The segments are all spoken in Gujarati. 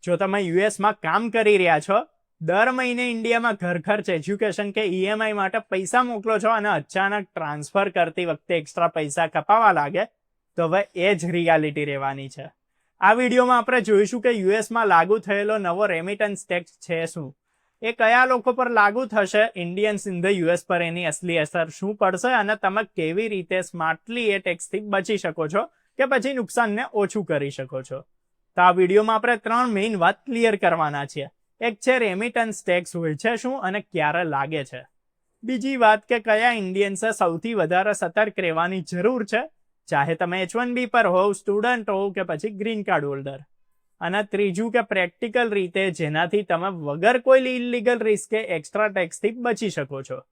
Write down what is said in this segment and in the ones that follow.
જો તમે યુએસમાં કામ કરી રહ્યા છો, દર મહિને ઇન્ડિયામાં ઘર ખર્ચ, એજ્યુકેશન કે ઈએમઆઈ માટે પૈસા મોકલો છો અને અચાનક ટ્રાન્સફર કરતી વખતે એક્સ્ટ્રા પૈસા કપાવા લાગે, તો હવે એ જ રિયાલિટી રહેવાની છે. આ વિડીયોમાં આપણે જોઈશું કે યુએસમાં લાગુ થયેલો નવો રેમિટન્સ ટેક્સ છે શું, એ કયા લોકો પર લાગુ થશે, ઇન્ડિયન્સ ઇન ધ યુએસ પર એની અસલી અસર શું પડશે અને તમે કેવી રીતે સ્માર્ટલી એ ટેક્સથી બચી શકો છો કે પછી નુકસાનને ઓછું કરી શકો છો. તો આ વિડીયોમાં આપણે 3 મેઇન વાત ક્લિયર કરવાના છીએ. એક છે રેમિટન્સ ટેક્સ હોય છે શું અને ક્યારે લાગે છે. બીજી વાત કે કયા ઇન્ડિયન્સે સૌથી વધારે સતર્ક રહેવાની જરૂર છે, ચાહે તમે H1B પર હોવ, સ્ટુડન્ટ હોવ કે પછી ગ્રીન કાર્ડ હોલ્ડર. અને ત્રીજું કે પ્રેક્ટિકલ રીતે જેનાથી તમે વગર કોઈ ઇલીગલ રિસ્ક કે એક્સ્ટ્રા ટેક્સથી બચી શકો છો.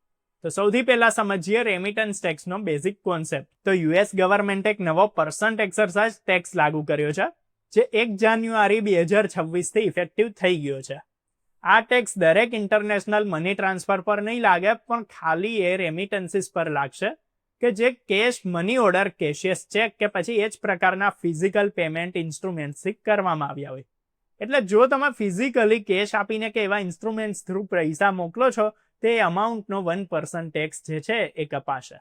તો સૌથી પહેલા સમજીએ રેમિટન્સ ટેક્સનો બેઝિક કોન્સેપ્ટ. તો યુએસ ગવર્મેન્ટ એક નવો પર્સન્ટ એક્સરસાઇઝ ટેક્સ લાગુ કર્યો છે, જે 1 જાન્યુઆરી 2026 થી ઇફેક્ટિવ થઈ ગયો છે. આ ટેક્સ દરેક ઇન્ટરનેશનલ મની ટ્રાન્સફર પર નહીં લાગે, પણ ખાલી એ રેમિટન્સીસ પર લાગશે કે જે કેશ, મની ઓર્ડર, કેશિયસ ચેક કે પછી એ જ પ્રકારના ફિઝિકલ પેમેન્ટ ઇન્સ્ટ્રુમેન્ટ્સથી કરવામાં આવ્યા હોય. એટલે જો તમે ફિઝિકલી કેશ આપીને કે એવા ઇન્સ્ટ્રુમેન્ટ્સ થ્રુ પૈસા મોકલો છો, તે અમાઉન્ટનો 1% ટેક્સ જે છે એ કપાશે.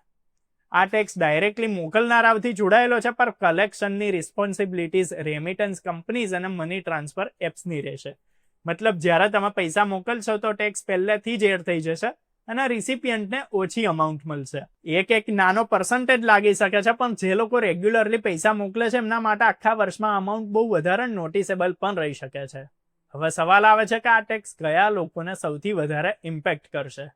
આ ટેક્સ ડાયરેક્ટલી મોકલનારાથી જોડાયેલો છે, પણ કલેક્શનની રિસ્પોન્સિબિલિટીઝ રેમિટન્સ કંપનીઝ અને મની ટ્રાન્સફર એપ્સની રહેશે. મતલબ જ્યારે તમે પૈસા મોકલશો તો ટેક્સ પહેલેથી જ એડ થઈ જશે અને રિસિપિયન્ટને ઓછી અમાઉન્ટ મળશે. એક નાનો પર્સન્ટેજ લાગી શકે છે, પણ જે લોકો રેગ્યુલરલી પૈસા મોકલે છે એમના માટે આખા વર્ષમાં અમાઉન્ટ બહુ વધારે નોટિસેબલ પણ રહી શકે છે. હવે સવાલ આવે છે કે આ ટેક્સ કયા લોકોને સૌથી વધારે ઇમ્પેક્ટ કરશે.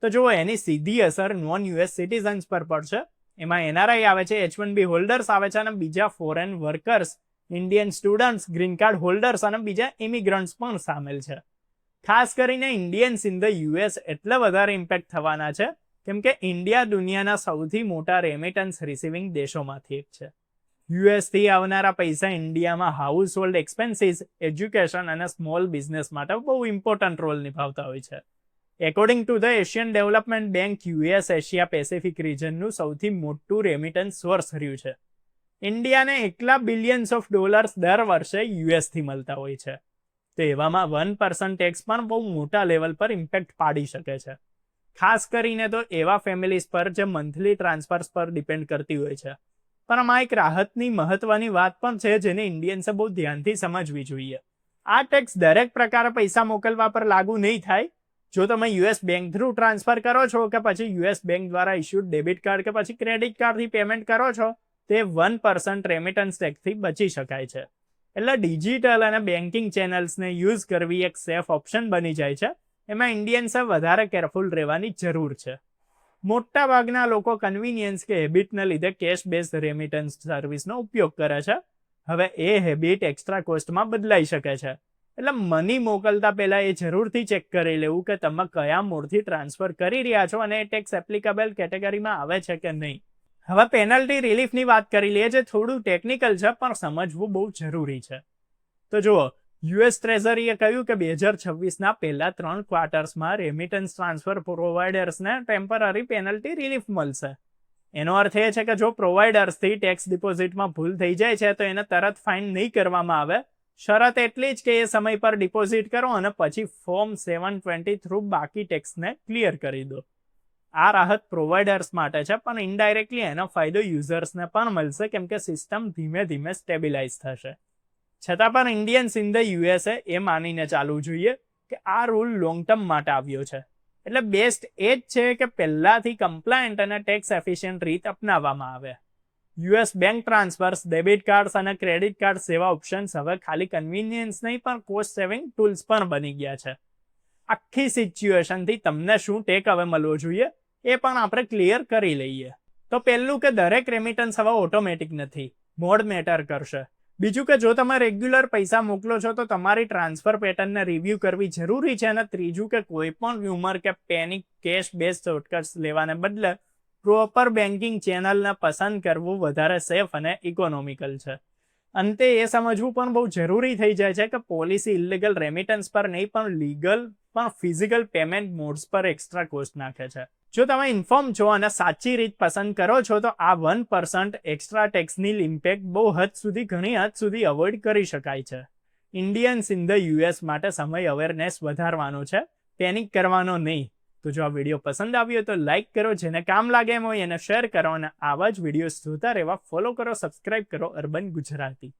તો જુઓ, એની સીધી અસર નોન યુએસ સિટીઝન્સ પર પડશે. એમાં એનઆરઆઈ આવે છે, H1B હોલ્ડર્સ આવે છે અને બીજા foreign workers, Indian students, green card holders અને બીજા ઇમિગ્રન્ટ્સ પણ સામેલ છે. ખાસ કરીને ઇન્ડિયન્સ ઇન ધ યુએસ એટલે વધારે ઇમ્પેક્ટ થવાના છે કેમ કે ઇન્ડિયા દુનિયાના સૌથી મોટા રેમિટન્સ રિસીવિંગ દેશોમાંથી એક છે. યુએસથી આવનારા પૈસા ઇન્ડિયામાં હાઉસ હોલ્ડ એક્સપેન્સીસ, એજ્યુકેશન અને સ્મોલ બિઝનેસ માટે બહુ ઇમ્પોર્ટન્ટ રોલ નિભાવતા હોય છે. According to the Asian Development Bank, US Asia Pacific રિજનનું સૌથી મોટું રેમિટન્સ સોર્સ રહ્યું છે. ઇન્ડિયાને એકલા બિલિયન્સ ઓફ ડોલર્સ દર વર્ષે યુએસથી મળતા હોય છે. તો એવામાં 1% ટેક્સ પણ બહુ મોટા લેવલ પર ઇમ્પેક્ટ પાડી શકે છે. ખાસ કરીને તો એવા ફેમિલીઝ પર જે મંથલી ટ્રાન્સફર્સ પર ડિપેન્ડ કરતી હોય છે. પણ આમાં એક રાહતની મહત્વની વાત પણ છે જેને ઇન્ડિયન્સે બહુ ધ્યાનથી સમજવી જોઈએ. આ ટેક્સ દરેક પ્રકારે પૈસા મોકલવા પર લાગુ નહીં થાય. જો તમે યુએસ બેંક થ્રુ ટ્રાન્સફર કરો છો કે પછી યુએસ બેંક દ્વારા ઇસ્યુડ ડેબિટ કાર્ડ કે પછી ક્રેડિટ કાર્ડથી પેમેન્ટ કરો છો, તે 1% રેમિટન્સ ટેક્સથી બચી શકાય છે. એટલે ડિજિટલ અને બેન્કિંગ ચેનલ્સને યુઝ કરવી એક સેફ ઓપ્શન બની જાય છે. એમાં ઇન્ડિયન્સે વધારે કેરફુલ રહેવાની જરૂર છે. મોટા ભાગના લોકો કન્વિનિયન્સ કે હેબિટને લીધે કેશ બેઝ રેમિટન્સ સર્વિસનો ઉપયોગ કરે છે. હવે એ હેબિટ એક્સ્ટ્રા કોસ્ટમાં બદલાઈ શકે છે. એટલે મની મોકલતા પહેલા એ જરૂરથી ચેક કરી લેવું કે તમે કયા મોડથી ટ્રાન્સફર કરી રહ્યા છો અને એ ટેક્સ એપ્લિકેબલ કેટેગરીમાં આવે છે કે નહીં. હવે પેનલ્ટી રિલીફની વાત કરી લઈએ, જે થોડું ટેકનિકલ છે પણ સમજવું બહુ જરૂરી છે. તો જુઓ, યુએસ ટ્રેઝરીએ કહ્યું કે 2026ના પહેલા 3 ક્વાર્ટર્સમાં રેમિટન્સ ટ્રાન્સફર પ્રોવાઇડર્સને ટેમ્પરરી પેનલ્ટી રિલીફ મળશે. એનો અર્થ એ છે કે જો પ્રોવાઇડર્સથી ટેક્સ ડિપોઝિટમાં ભૂલ થઈ જાય છે તો એને તરત ફાઇન નહીં કરવામાં આવે. શરત એટલી જ કે એ સમય પર ડિપોઝિટ કરો અને પછી ફોર્મ 720 થ્રુ બાકી ટેક્સને ક્લિયર કરી દો. આ રાહત પ્રોવાઇડર્સ માટે છે, પણ ઇનડાયરેક્ટલી એનો ફાયદો યુઝર્સને પણ મળશે કેમ કે સિસ્ટમ ધીમે ધીમે સ્ટેબિલાઇઝ થશે. છતાં પણ ઇન્ડિયન્સ ઇન ધ યુએસએ એ માનીને ચાલવું જોઈએ કે આ રૂલ લોંગ ટર્મ માટે આવ્યો છે. એટલે બેસ્ટ એ જ છે કે પહેલાથી કમ્પ્લાયન્ટ અને ટેક્સ એફિશિયન્ટ રીત અપનાવવામાં આવે. US bank transfers, debit cards અને ક્રેડિટ કાર્ડ સેવા ઓપ્શન્સ હવે ખાલી કન્વિનિયન્સ નહીં પણ કોસ્ટ સેવિંગ ટૂલ્સ પણ બની ગયા છે. આખી સિચ્યુએશનથી તમને શું ટેક હવે મળવો જોઈએ એ પણ આપણે ક્લિયર કરી લઈએ. તો પહેલું કે દરેક રેમિટન્સ હવે ઓટોમેટિક નથી, મોડ મેટર કરશે. બીજું કે જો તમે રેગ્યુલર પૈસા મોકલો છો તો તમારી ટ્રાન્સફર પેટર્નને રિવ્યૂ કરવી જરૂરી છે. અને ત્રીજું કે કોઈ પણ હ્યુમર કે પેનિક કેશ બેઝ શોર્ટકટ્સ લેવાને બદલે પ્રોપર બેન્કિંગ ચેનલને પસંદ કરવું વધારે સેફ અને ઇકોનોમિકલ છે. અંતે એ સમજવું પણ બહુ જરૂરી થઈ જાય છે કે પોલિસી ઇલીગલ રેમિટન્સ પર નહીં પણ લીગલ પણ ફિઝિકલ પેમેન્ટ મોડ્સ પર એક્સ્ટ્રા કોસ્ટ નાખે છે. જો તમે ઇન્ફોર્મ છો અને સાચી રીત પસંદ કરો છો તો આ 1% એક્સ્ટ્રા ટેક્સની ઇમ્પેક્ટ બહુ ઘણી હદ સુધી અવોઇડ કરી શકાય છે. ઇન્ડિયન્સ ઇન ધ યુએસ માટે સમય અવેરનેસ વધારવાનો છે, પેનિક કરવાનો નહીં. તો જો આ વિડીયો પસંદ આવ્યો તો લાઇક કરો, જેને કામ લાગે એમ હોય એને શેર કરો, અને આવા જ વિડીયોઝ જોતા રહેવા ફોલો કરો, સબસ્ક્રાઇબ કરો અર્બન ગુજરાતી.